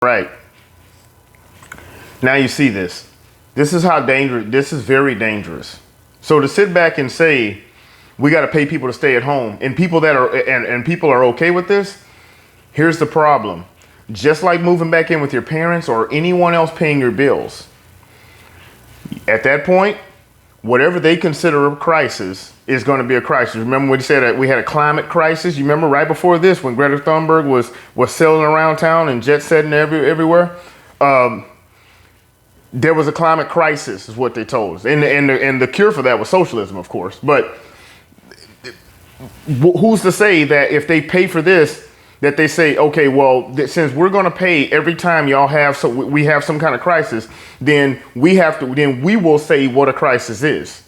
Right. Now you see this. This is how dangerous, this is very dangerous. So to sit back and say, we got to pay people to stay at home and people that are, and people are okay with this. Here's the problem. Just like moving back in with your parents or anyone else paying your bills. At that point, whatever they consider a crisis is going to be a crisis. Remember when we said that we had a climate crisis? You remember right before this when Greta Thunberg was sailing around town and jet setting everywhere? There was a climate crisis is what they told us. And the cure for that was socialism, of course. But who's to say that if they pay for this, that they say, okay, well, since we're going to pay every time y'all have, we have some kind of crisis, then we will say what a crisis is.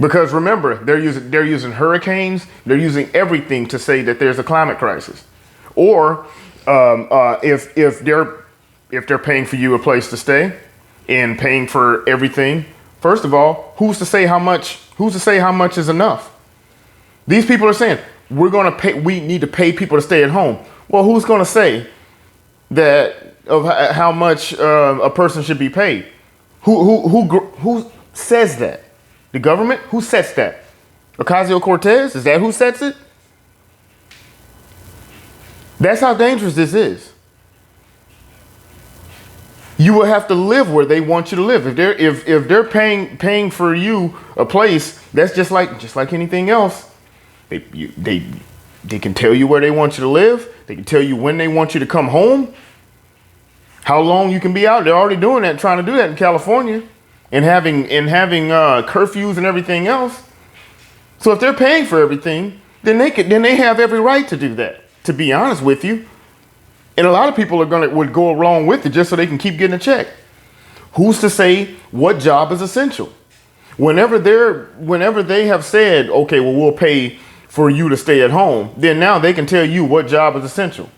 Because remember, they're using hurricanes, they're using everything to say that there's a climate crisis. Or if they're paying for you a place to stay and paying for everything, first of all, who's to say how much is enough? These people are saying, we need to pay people to stay at home. Well, who's going to say that of how much a person should be paid? Who says that? The government? Who sets that? Ocasio-Cortez? Is that who sets it? That's how dangerous this is. You will have to live where they want you to live. If they're paying for you a place, that's just like anything else. They can tell you where they want you to live. They can tell you when they want you to come home. How long you can be out. They're already doing that, trying to do that in California, and having curfews and everything else. So if they're paying for everything, then they have every right to do that. To be honest with you, and a lot of people would go along with it just so they can keep getting a check. Who's to say what job is essential? Whenever they have said, okay, well, we'll pay for you to stay at home, then now they can tell you what job is essential.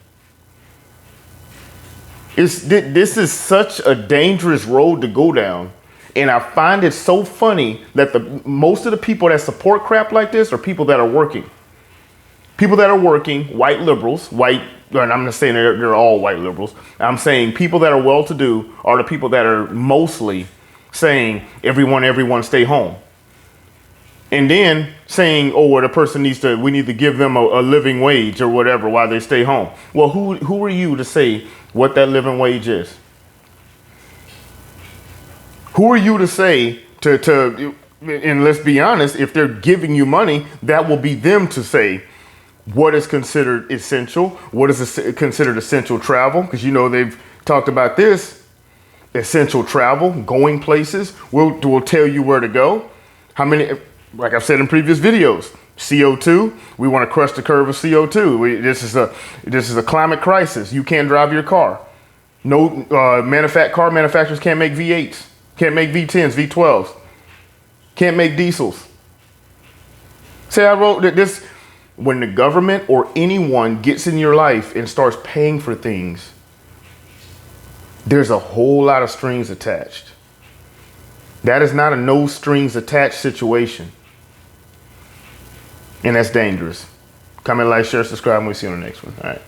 This is such a dangerous road to go down. And I find it so funny that most of the people that support crap like this are people that are working. People that are working, white liberals, and I'm not saying they're all white liberals. I'm saying people that are well-to-do are the people that are mostly saying everyone stay home. And then saying, oh, well, we need to give them a living wage or whatever while they stay home. Well, who are you to say what that living wage is? Who are you to say and let's be honest, if they're giving you money, that will be them to say what is considered essential, what is considered essential travel, because they've talked about this. Essential travel, going places, will tell you where to go. How many, like I've said in previous videos, CO2, we want to crush the curve of CO2. This is a climate crisis. You can't drive your car. No car manufacturers can't make V8s. Can't make V10s, V12s. Can't make diesels. Say I wrote that this, when the government or anyone gets in your life and starts paying for things, there's a whole lot of strings attached. That is not a no strings attached situation. And that's dangerous. Comment, like, share, subscribe, and we'll see you on the next one. All right.